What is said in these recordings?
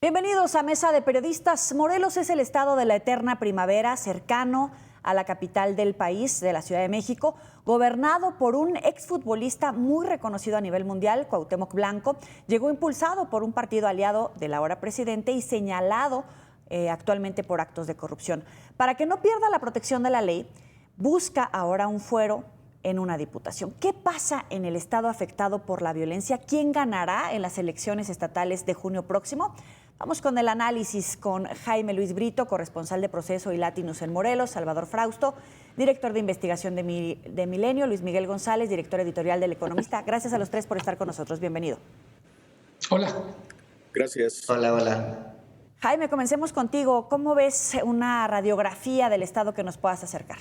Bienvenidos a Mesa de Periodistas. Morelos es el estado de la eterna primavera, cercano a la capital del país, de la Ciudad de México, gobernado por un exfutbolista muy reconocido a nivel mundial, Cuauhtémoc Blanco. Llegó impulsado por un partido aliado del ahora presidente y señalado actualmente por actos de corrupción. Para que no pierda la protección de la ley, busca ahora un fuero en una diputación. ¿Qué pasa en el estado afectado por la violencia? ¿Quién ganará en las elecciones estatales de junio próximo? Vamos con el análisis con Jaime Luis Brito, corresponsal de Proceso y Latinus en Morelos, Salvador Frausto, director de investigación de Milenio, Luis Miguel González, director editorial del Economista. Gracias a los tres por estar con nosotros. Bienvenido. Hola. Gracias. Hola, hola. Jaime, comencemos contigo. ¿Cómo ves una radiografía del estado que nos puedas acercar?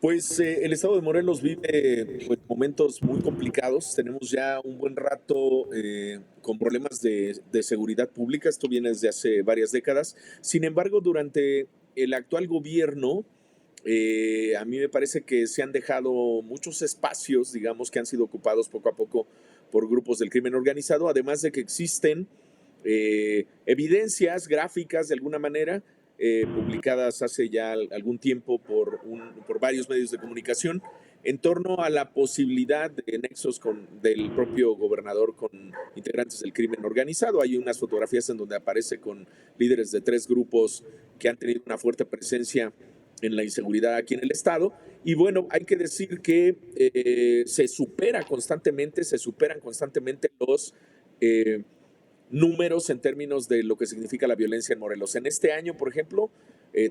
Pues el estado de Morelos vive momentos muy complicados. Tenemos ya un buen rato con problemas de seguridad pública. Esto viene desde hace varias décadas. Sin embargo, durante el actual gobierno, a mí me parece que se han dejado muchos espacios, digamos, que han sido ocupados poco a poco por grupos del crimen organizado, además de que existen evidencias gráficas de alguna manera publicadas hace ya algún tiempo por varios medios de comunicación en torno a la posibilidad de nexos del propio gobernador con integrantes del crimen organizado. Hay unas fotografías en donde aparece con líderes de 3 grupos que han tenido una fuerte presencia en la inseguridad aquí en el estado. Y bueno, hay que decir que se superan constantemente los números en términos de lo que significa la violencia en Morelos. En este año, por ejemplo,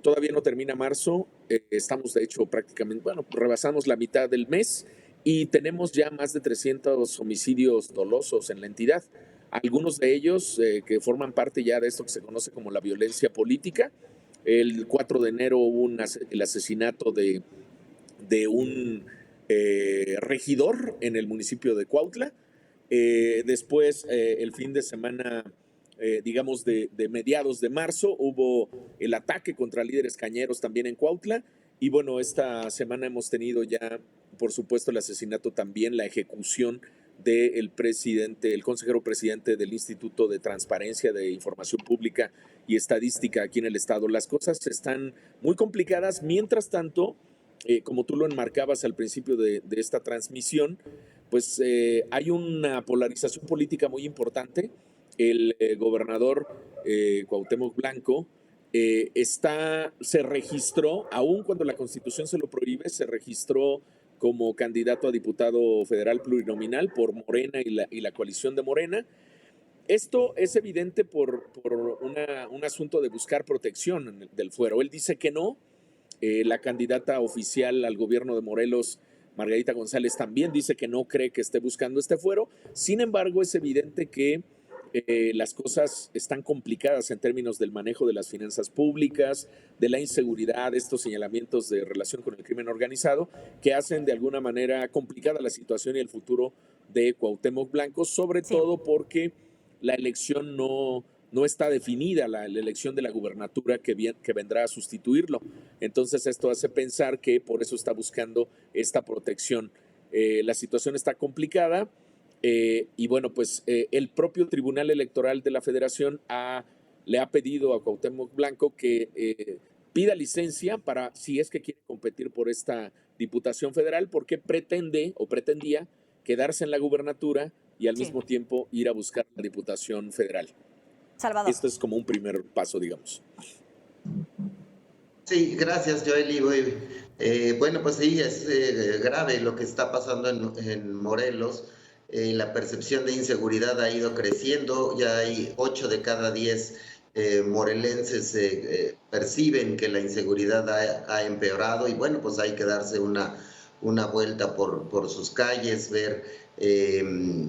todavía no termina marzo, estamos de hecho prácticamente, rebasamos la mitad del mes y tenemos ya más de 300 homicidios dolosos en la entidad. Algunos de ellos que forman parte ya de esto que se conoce como la violencia política. El 4 de enero hubo el asesinato de un regidor en el municipio de Cuautla. Después, el fin de semana, digamos, de mediados de marzo, hubo el ataque contra líderes cañeros también en Cuautla. Y bueno, esta semana hemos tenido ya, por supuesto, el asesinato también, la ejecución del presidente, el consejero presidente del Instituto de Transparencia de Información Pública y Estadística aquí en el estado. Las cosas están muy complicadas. Mientras tanto, como tú lo enmarcabas al principio de esta transmisión, pues hay una polarización política muy importante. El gobernador Cuauhtémoc Blanco se registró, aun cuando la Constitución se lo prohíbe, se registró como candidato a diputado federal plurinominal por Morena y la coalición de Morena. Esto es evidente por un asunto de buscar protección del fuero. Él dice que no. La candidata oficial al gobierno de Morelos, Margarita González, también dice que no cree que esté buscando este fuero. Sin embargo, es evidente que las cosas están complicadas en términos del manejo de las finanzas públicas, de la inseguridad, estos señalamientos de relación con el crimen organizado, que hacen de alguna manera complicada la situación y el futuro de Cuauhtémoc Blanco, sobre todo porque la elección no está definida, la elección de la gubernatura que vendrá a sustituirlo. Entonces esto hace pensar que por eso está buscando esta protección. La situación está complicada y bueno, pues el propio Tribunal Electoral de la Federación le ha pedido a Cuauhtémoc Blanco que pida licencia para, si es que quiere competir por esta diputación federal, porque pretendía quedarse en la gubernatura y al mismo tiempo ir a buscar la diputación federal. Salvador. Esto es como un primer paso, digamos. Sí, gracias, Joely. Bueno, pues sí, es grave lo que está pasando en Morelos. La percepción de inseguridad ha ido creciendo. Ya hay 8 de cada 10 morelenses perciben que la inseguridad ha empeorado y bueno, pues hay que darse una vuelta por sus calles, ver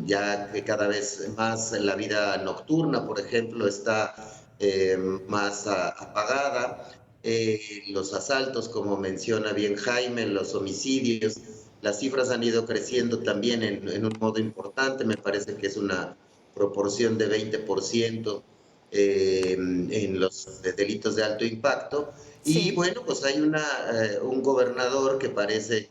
ya que cada vez más la vida nocturna, por ejemplo, está más apagada. Los asaltos, como menciona bien Jaime, los homicidios, las cifras han ido creciendo también en un modo importante. Me parece que es una proporción de 20% en los delitos de alto impacto. Y bueno, pues hay un gobernador que parece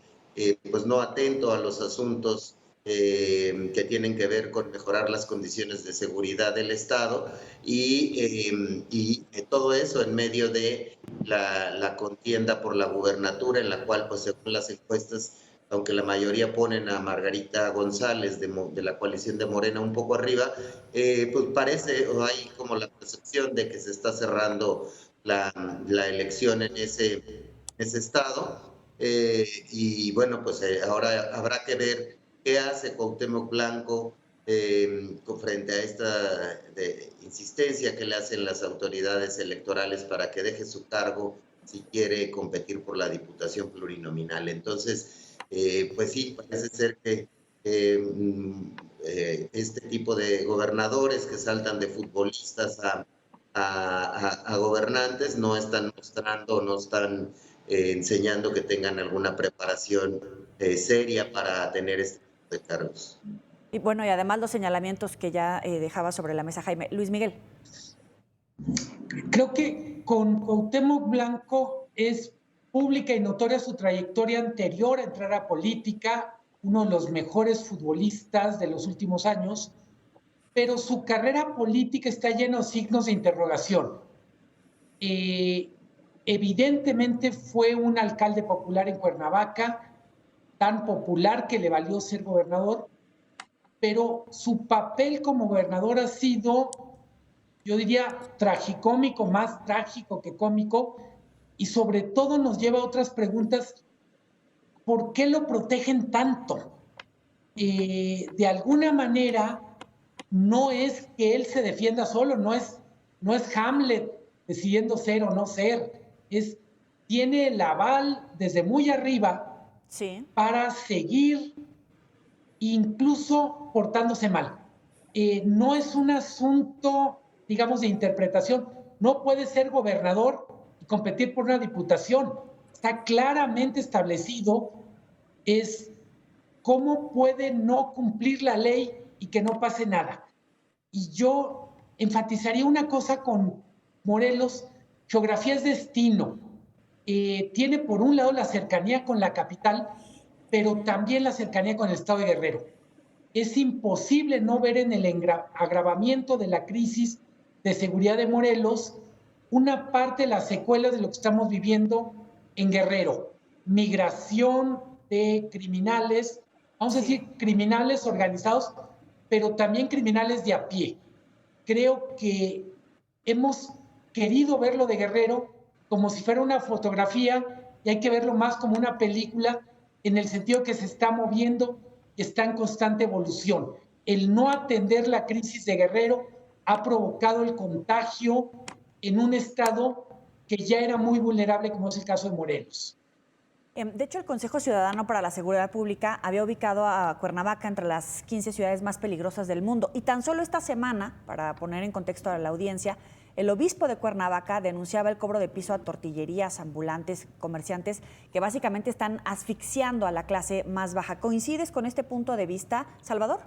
pues no atento a los asuntos que tienen que ver con mejorar las condiciones de seguridad del Estado y todo eso en medio de la contienda por la gubernatura, en la cual, pues según las encuestas, aunque la mayoría ponen a Margarita González de la coalición de Morena un poco arriba, pues parece, o hay como la percepción de que se está cerrando la elección en ese estado. Y bueno, pues ahora habrá que ver qué hace Cuauhtémoc Blanco frente a esta insistencia que le hacen las autoridades electorales para que deje su cargo si quiere competir por la diputación plurinominal. Entonces, pues sí, parece ser que este tipo de gobernadores que saltan de futbolistas a gobernantes no están mostrando, no están enseñando que tengan alguna preparación seria para tener este tipo de cargos. Y bueno, y además los señalamientos que ya dejaba sobre la mesa Jaime. Luis Miguel. Creo que con Cuauhtémoc Blanco es pública y notoria su trayectoria anterior a entrar a política, uno de los mejores futbolistas de los últimos años, pero su carrera política está llena de signos de interrogación. Evidentemente fue un alcalde popular en Cuernavaca, tan popular que le valió ser gobernador, pero su papel como gobernador ha sido, yo diría, tragicómico, más trágico que cómico, y sobre todo nos lleva a otras preguntas. ¿Por qué lo protegen tanto? De alguna manera, no es que él se defienda solo, no es Hamlet decidiendo ser o no ser, tiene el aval desde muy arriba sí, para seguir incluso portándose mal. No es un asunto, digamos, de interpretación. No puede ser gobernador y competir por una diputación. Está claramente establecido es cómo puede no cumplir la ley y que no pase nada. Y yo enfatizaría una cosa con Morelos: geografía es destino. Tiene por un lado la cercanía con la capital, pero también la cercanía con el estado de Guerrero. Es imposible no ver en el agravamiento de la crisis de seguridad de Morelos una parte de las secuelas de lo que estamos viviendo en Guerrero. Migración de criminales, vamos a decir criminales organizados, pero también criminales de a pie. Creo que hemos querido verlo de Guerrero como si fuera una fotografía y hay que verlo más como una película, en el sentido que se está moviendo y está en constante evolución. El no atender la crisis de Guerrero ha provocado el contagio en un estado que ya era muy vulnerable, como es el caso de Morelos. De hecho, el Consejo Ciudadano para la Seguridad Pública había ubicado a Cuernavaca entre las 15 ciudades más peligrosas del mundo. Y tan solo esta semana, para poner en contexto a la audiencia, el obispo de Cuernavaca denunciaba el cobro de piso a tortillerías, ambulantes, comerciantes, que básicamente están asfixiando a la clase más baja. ¿Coincides con este punto de vista, Salvador?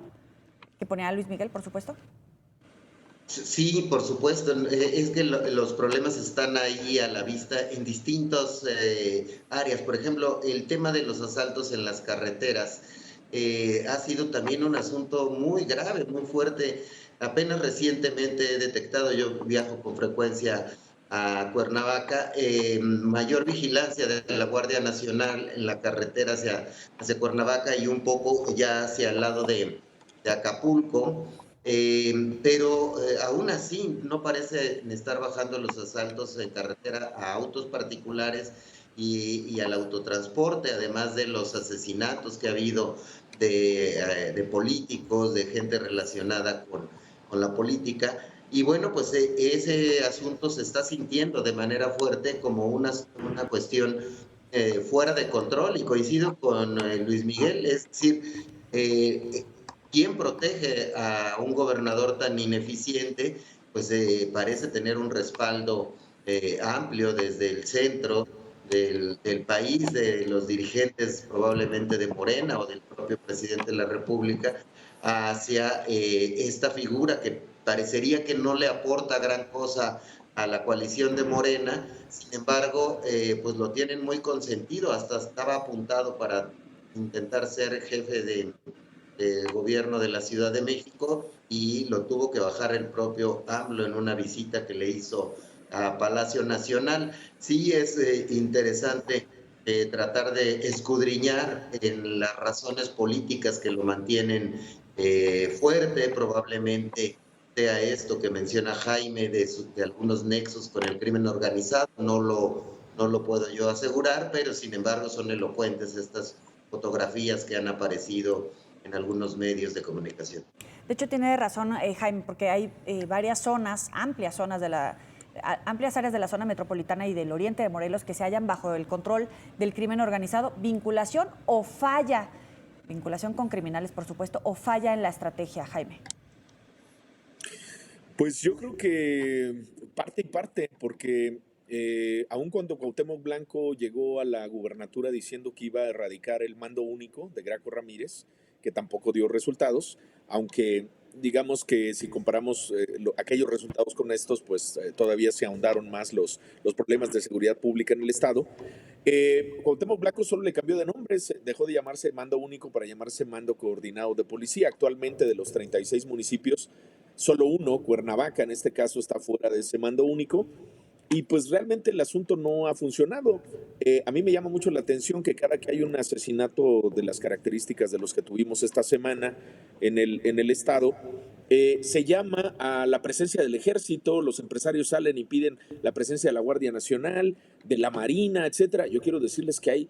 Que ponía Luis Miguel, por supuesto. Sí, por supuesto. Es que los problemas están ahí a la vista en distintas áreas. Por ejemplo, el tema de los asaltos en las carreteras ha sido también un asunto muy grave, muy fuerte. Apenas recientemente he detectado, yo viajo con frecuencia a Cuernavaca, mayor vigilancia de la Guardia Nacional en la carretera hacia Cuernavaca y un poco ya hacia el lado de Acapulco. Pero aún así no parecen estar bajando los asaltos en carretera a autos particulares y al autotransporte, además de los asesinatos que ha habido de políticos, de gente relacionada con la política. Y bueno, pues ese asunto se está sintiendo de manera fuerte como una cuestión fuera de control, y coincido con Luis Miguel, es decir, ¿quién protege a un gobernador tan ineficiente? Pues parece tener un respaldo amplio desde el centro del país, de los dirigentes probablemente de Morena o del propio presidente de la República, hacia esta figura que parecería que no le aporta gran cosa a la coalición de Morena. Sin embargo, pues lo tienen muy consentido, hasta estaba apuntado para intentar ser jefe de gobierno de la Ciudad de México y lo tuvo que bajar el propio AMLO en una visita que le hizo a Palacio Nacional. Sí es interesante tratar de escudriñar en las razones políticas que lo mantienen fuerte. Probablemente sea esto que menciona Jaime de algunos nexos con el crimen organizado. No lo puedo yo asegurar, pero sin embargo son elocuentes estas fotografías que han aparecido en algunos medios de comunicación. De hecho, tiene razón Jaime, porque hay varias zonas, amplias áreas de la zona metropolitana y del oriente de Morelos que se hallan bajo el control del crimen organizado. Vinculación con criminales, por supuesto, o falla en la estrategia, Jaime. Pues yo creo que parte y parte, porque aun cuando Cuauhtémoc Blanco llegó a la gubernatura diciendo que iba a erradicar el mando único de Graco Ramírez, que tampoco dio resultados, aunque digamos que si comparamos aquellos resultados con estos, pues todavía se ahondaron más los problemas de seguridad pública en el Estado. Cuauhtémoc Blanco solo le cambió de nombre, dejó de llamarse mando único para llamarse mando coordinado de policía. Actualmente, de los 36 municipios, solo uno, Cuernavaca en este caso, está fuera de ese mando único. Y pues realmente el asunto no ha funcionado. A mí me llama mucho la atención que cada que hay un asesinato de las características de los que tuvimos esta semana en el estado, se llama a la presencia del ejército, los empresarios salen y piden la presencia de la Guardia Nacional, de la Marina, etcétera. Yo quiero decirles que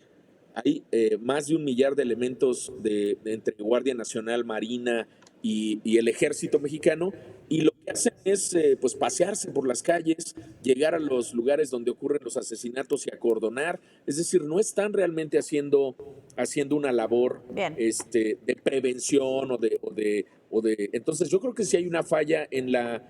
hay más de 1 millar de elementos entre Guardia Nacional, Marina y el ejército mexicano, y lo que hacen es pues pasearse por las calles, llegar a los lugares donde ocurren los asesinatos y acordonar. Es decir, no están realmente haciendo una labor de prevención o de entonces yo creo que sí hay una falla en la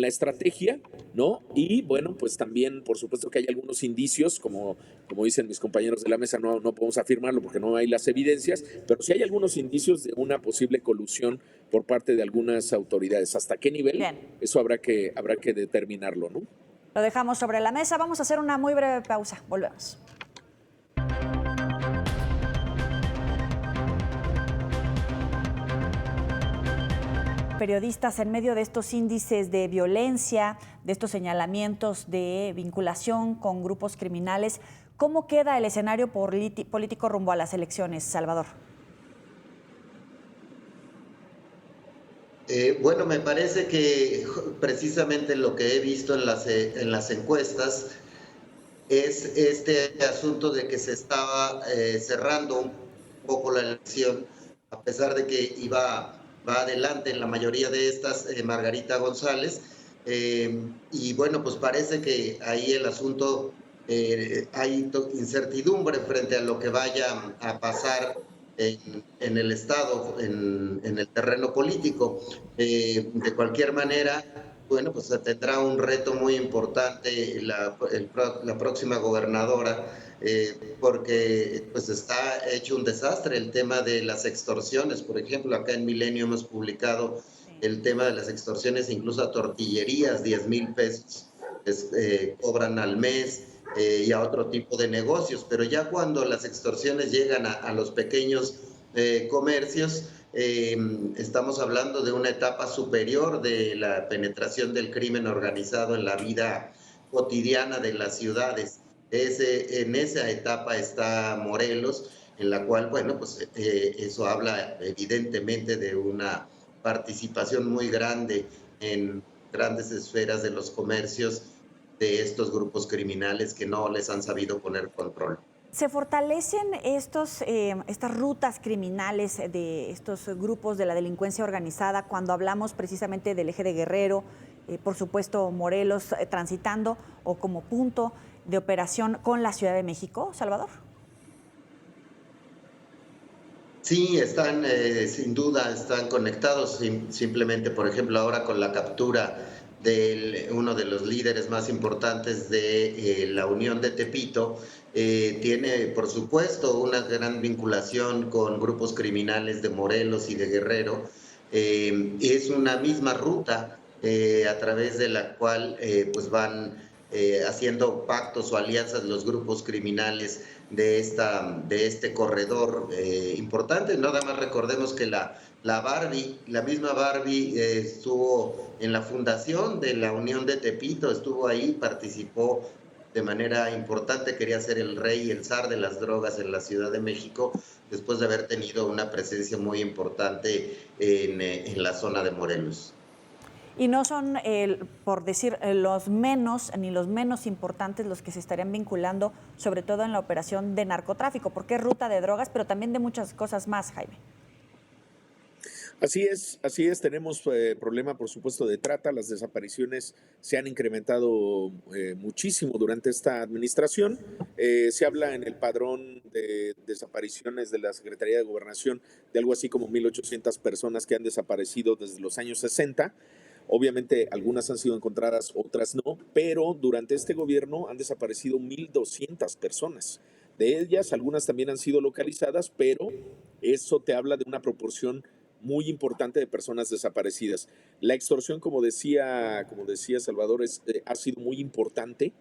estrategia, ¿no? Y bueno, pues también, por supuesto que hay algunos indicios, como dicen mis compañeros de la mesa, no podemos afirmarlo porque no hay las evidencias, pero sí hay algunos indicios de una posible colusión por parte de algunas autoridades. ¿Hasta qué nivel? Bien. Eso habrá que determinarlo, ¿no? Lo dejamos sobre la mesa. Vamos a hacer una muy breve pausa. Volvemos. Periodistas, en medio de estos índices de violencia, de estos señalamientos de vinculación con grupos criminales, ¿cómo queda el escenario político rumbo a las elecciones, Salvador? Bueno, me parece que precisamente lo que he visto en las encuestas es este asunto de que se estaba cerrando un poco la elección, a pesar de que va adelante en la mayoría de estas Margarita González, y bueno, pues parece que ahí el asunto, hay incertidumbre frente a lo que vaya a pasar en el Estado, en el terreno político. De cualquier manera, bueno, pues tendrá un reto muy importante la próxima gobernadora, porque pues está hecho un desastre el tema de las extorsiones. Por ejemplo, acá en Milenio hemos publicado el tema de las extorsiones, incluso a tortillerías, 10,000 pesos cobran al mes, y a otro tipo de negocios. Pero ya cuando las extorsiones llegan a los pequeños comercios, estamos hablando de una etapa superior de la penetración del crimen organizado en la vida cotidiana de las ciudades. En esa etapa está Morelos, en la cual, bueno, pues eso habla evidentemente de una participación muy grande en grandes esferas de los comercios de estos grupos criminales que no les han sabido poner control. ¿Se fortalecen estas rutas criminales de estos grupos de la delincuencia organizada cuando hablamos precisamente del eje de Guerrero, por supuesto Morelos, transitando o como punto de operación con la Ciudad de México, Salvador? Sí, están, sin duda, están conectados. Simplemente, por ejemplo, ahora con la captura de uno de los líderes más importantes de la Unión de Tepito, tiene, por supuesto, una gran vinculación con grupos criminales de Morelos y de Guerrero. Es una misma ruta a través de la cual pues van haciendo pactos o alianzas los grupos criminales de este corredor importante. Nada más recordemos que la misma Barbie estuvo en la fundación de la Unión de Tepito, estuvo ahí, participó de manera importante, quería ser el rey y el zar de las drogas en la Ciudad de México, después de haber tenido una presencia muy importante en la zona de Morelos. Y no son, por decir, los menos ni los menos importantes los que se estarían vinculando, sobre todo en la operación de narcotráfico, porque es ruta de drogas, pero también de muchas cosas más, Jaime. Así es. Tenemos problema, por supuesto, de trata. Las desapariciones se han incrementado muchísimo durante esta administración. Se habla en el padrón de desapariciones de la Secretaría de Gobernación de algo así como 1,800 personas que han desaparecido desde los años 60. Obviamente algunas han sido encontradas, otras no, pero durante este gobierno han desaparecido 1,200 personas. De ellas, algunas también han sido localizadas, pero eso te habla de una proporción muy importante de personas desaparecidas. La extorsión, como decía Salvador, ha sido muy importante.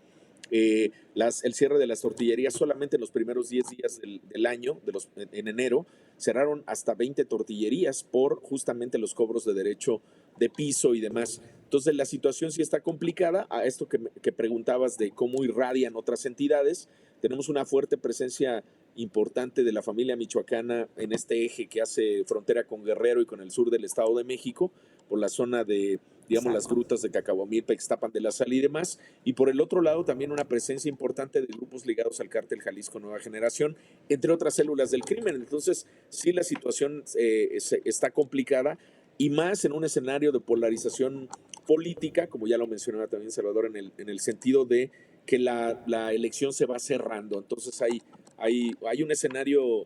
El cierre de las tortillerías solamente en los primeros 10 días del año, en enero, cerraron hasta 20 tortillerías por justamente los cobros de derecho de piso y demás. Entonces la situación sí está complicada. A esto que preguntabas de cómo irradian otras entidades, tenemos una fuerte presencia importante de la familia michoacana en este eje que hace frontera con Guerrero y con el sur del Estado de México, por la zona de, digamos, las grutas de Cacahuamilpa, Ixtapan de la Sal y demás, y por el otro lado también una presencia importante de grupos ligados al cártel Jalisco Nueva Generación, entre otras células del crimen. Entonces sí, la situación está complicada, y más en un escenario de polarización política, como ya lo mencionaba también Salvador, en el sentido de que la elección se va cerrando. Entonces hay un escenario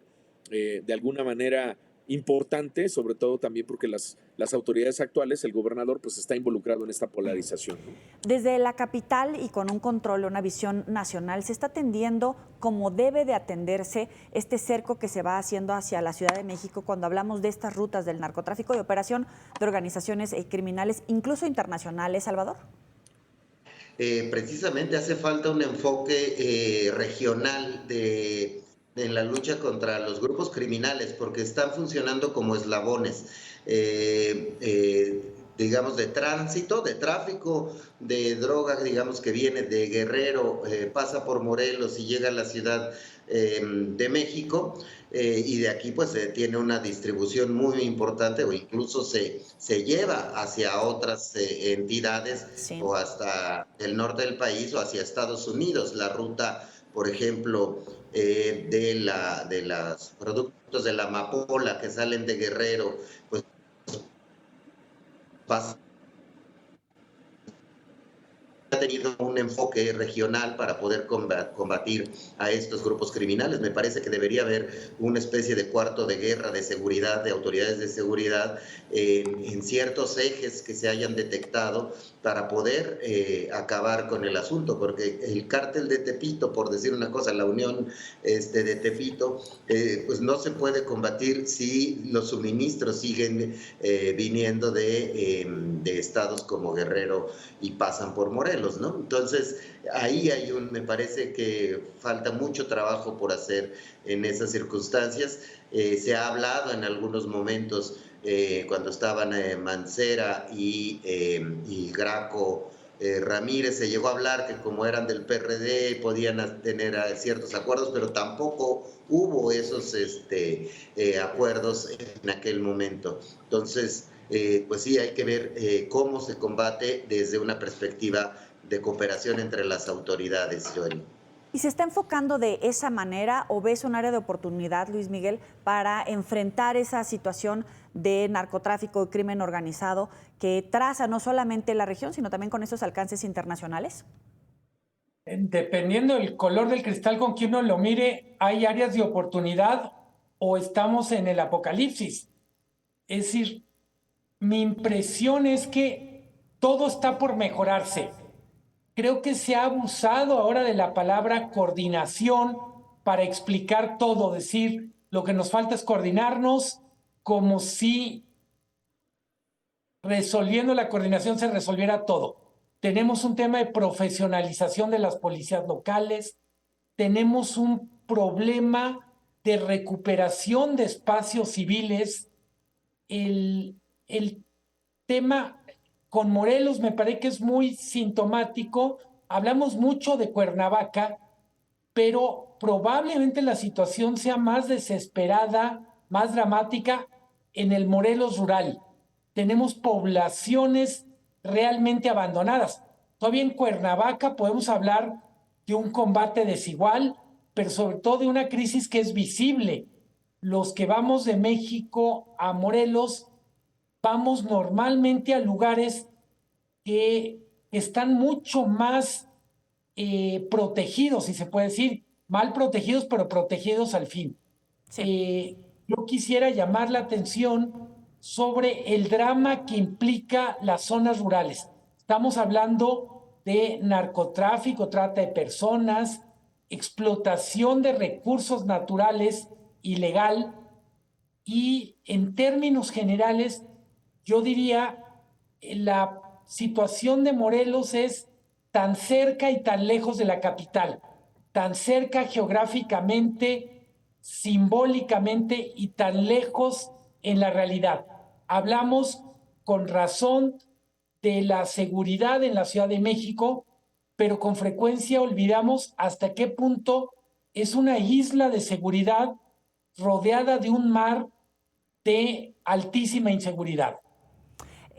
de alguna manera importante, sobre todo también porque las autoridades actuales, el gobernador, pues está involucrado en esta polarización, ¿no? Desde la capital y con un control, una visión nacional, ¿se está atendiendo como debe de atenderse este cerco que se va haciendo hacia la Ciudad de México cuando hablamos de estas rutas del narcotráfico y operación de organizaciones criminales, incluso internacionales, Salvador? Precisamente hace falta un enfoque regional en la lucha contra los grupos criminales, porque están funcionando como eslabones, digamos, de tránsito, de tráfico de drogas, digamos, que viene de Guerrero, pasa por Morelos y llega a la Ciudad de México, y de aquí pues tiene una distribución muy importante, o incluso se lleva hacia otras entidades, sí, o hasta el norte del país o hacia Estados Unidos. La ruta, por ejemplo, de los productos de la amapola que salen de Guerrero, pues pasa, ha tenido un enfoque regional para poder combatir a estos grupos criminales. Me parece que debería haber una especie de cuarto de guerra de seguridad, de autoridades de seguridad en ciertos ejes que se hayan detectado para poder acabar con el asunto, porque el cártel de Tepito, por decir una cosa, la unión de Tepito, pues no se puede combatir si los suministros siguen viniendo de estados como Guerrero y pasan por Morelos, ¿no? Entonces, ahí me parece que falta mucho trabajo por hacer en esas circunstancias. Se ha hablado en algunos momentos, cuando estaban Mancera y Graco Ramírez, se llegó a hablar que como eran del PRD podían tener ciertos acuerdos, pero tampoco hubo esos acuerdos en aquel momento. Entonces, pues sí, hay que ver cómo se combate desde una perspectiva de cooperación entre las autoridades, Joel. ¿Y se está enfocando de esa manera o ves un área de oportunidad, Luis Miguel, para enfrentar esa situación de narcotráfico y crimen organizado que traza no solamente la región, sino también con esos alcances internacionales? Dependiendo del color del cristal con que uno lo mire, hay áreas de oportunidad o estamos en el apocalipsis. Es decir, mi impresión es que todo está por mejorarse. Creo que se ha abusado ahora de la palabra coordinación para explicar todo, decir, lo que nos falta es coordinarnos, como si resolviendo la coordinación se resolviera todo. tenemos un tema de profesionalización de las policías locales, tenemos un problema de recuperación de espacios civiles. El tema con Morelos me parece que es muy sintomático. Hablamos mucho de Cuernavaca, pero probablemente la situación sea más desesperada, más dramática en el Morelos rural. Tenemos poblaciones realmente abandonadas. Todavía en Cuernavaca podemos hablar de un combate desigual, pero sobre todo de una crisis que es visible. Los que vamos de México a Morelos vamos normalmente a lugares que están mucho más protegidos, si se puede decir, mal protegidos, pero protegidos al fin. Sí. Yo quisiera llamar la atención sobre el drama que implica las zonas rurales. Estamos hablando de narcotráfico, trata de personas, explotación de recursos naturales ilegal y en términos generales, yo diría, la situación de Morelos es tan cerca y tan lejos de la capital, tan cerca geográficamente, simbólicamente y tan lejos en la realidad. Hablamos con razón de la seguridad en la Ciudad de México, pero con frecuencia olvidamos hasta qué punto es una isla de seguridad rodeada de un mar de altísima inseguridad.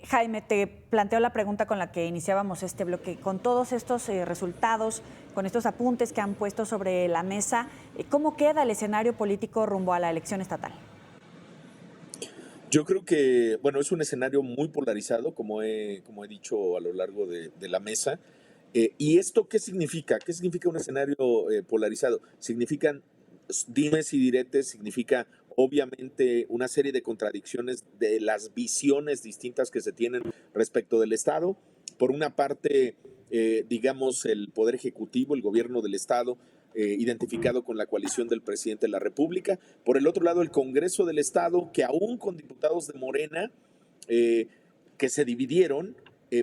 Jaime, te planteo la pregunta con la que iniciábamos este bloque. Con todos estos resultados, con estos apuntes que han puesto sobre la mesa, ¿cómo queda el escenario político rumbo a la elección estatal? Yo creo que, bueno, es un escenario muy polarizado, como he dicho a lo largo de la mesa. ¿Y esto qué significa? ¿Qué significa un escenario polarizado? Significan dimes y diretes, significa obviamente una serie de contradicciones de las visiones distintas que se tienen respecto del Estado. Por una parte, digamos, el Poder Ejecutivo, el gobierno del Estado, identificado con la coalición del presidente de la República. Por el otro lado, el Congreso del Estado, que aún con diputados de Morena que se dividieron,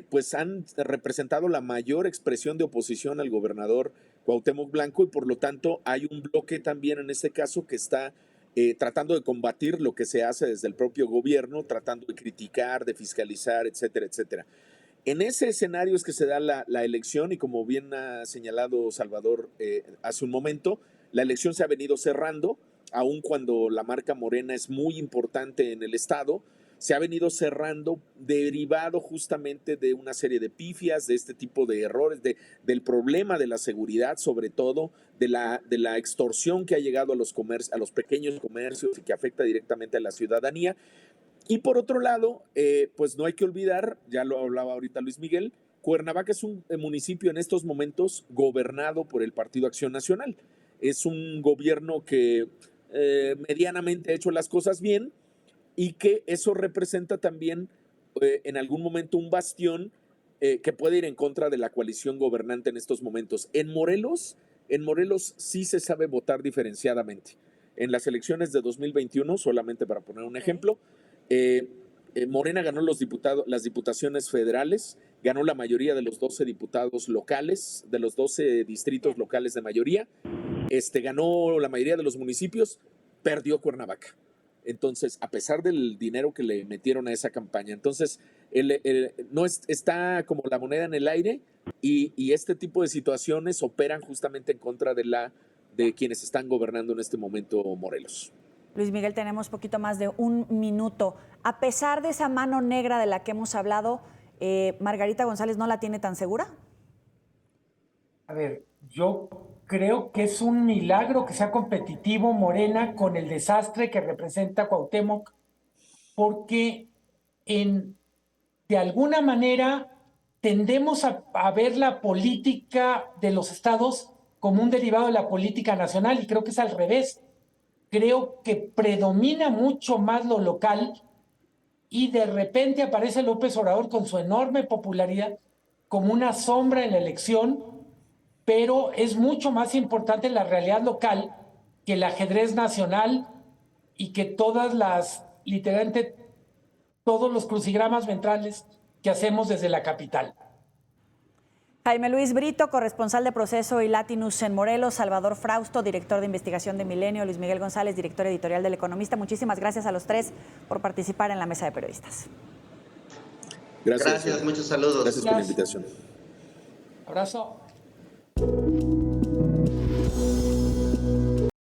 pues han representado la mayor expresión de oposición al gobernador Cuauhtémoc Blanco y por lo tanto hay un bloque también en este caso que está tratando de combatir lo que se hace desde el propio gobierno, tratando de criticar, de fiscalizar, etcétera, etcétera. En ese escenario es que se da la elección y como bien ha señalado Salvador hace un momento, la elección se ha venido cerrando, aun cuando la marca Morena es muy importante en el Estado, se ha venido cerrando derivado justamente de una serie de pifias, de este tipo de errores, del problema de la seguridad, sobre todo de la extorsión que ha llegado a los pequeños comercios y que afecta directamente a la ciudadanía. Y por otro lado, pues no hay que olvidar, ya lo hablaba ahorita Luis Miguel, Cuernavaca es un municipio en estos momentos gobernado por el Partido Acción Nacional. Es un gobierno que medianamente ha hecho las cosas bien y que eso representa también en algún momento un bastión que puede ir en contra de la coalición gobernante en estos momentos. En Morelos sí se sabe votar diferenciadamente. En las elecciones de 2021, solamente para poner un ejemplo, Morena ganó las diputaciones federales, ganó la mayoría de los 12 diputados locales, de los 12 distritos locales de mayoría, ganó la mayoría de los municipios, perdió Cuernavaca. Entonces, a pesar del dinero que le metieron a esa campaña, entonces no está como la moneda en el aire y este tipo de situaciones operan justamente en contra de quienes están gobernando en este momento Morelos. Luis Miguel, tenemos poquito más de un minuto. A pesar de esa mano negra de la que hemos hablado, ¿Margarita González no la tiene tan segura? A ver, yo creo que es un milagro que sea competitivo Morena con el desastre que representa Cuauhtémoc, porque de alguna manera tendemos a ver la política de los estados como un derivado de la política nacional y creo que es al revés. Creo que predomina mucho más lo local y de repente aparece López Obrador con su enorme popularidad como una sombra en la elección, pero es mucho más importante la realidad local que el ajedrez nacional y que literalmente todos los crucigramas ventrales que hacemos desde la capital. Jaime Luis Brito, corresponsal de Proceso y Latinus en Morelos, Salvador Frausto, director de investigación de Milenio, Luis Miguel González, director editorial del Economista. Muchísimas gracias a los tres por participar en la mesa de periodistas. Gracias, muchos saludos. Gracias por la invitación. Abrazo.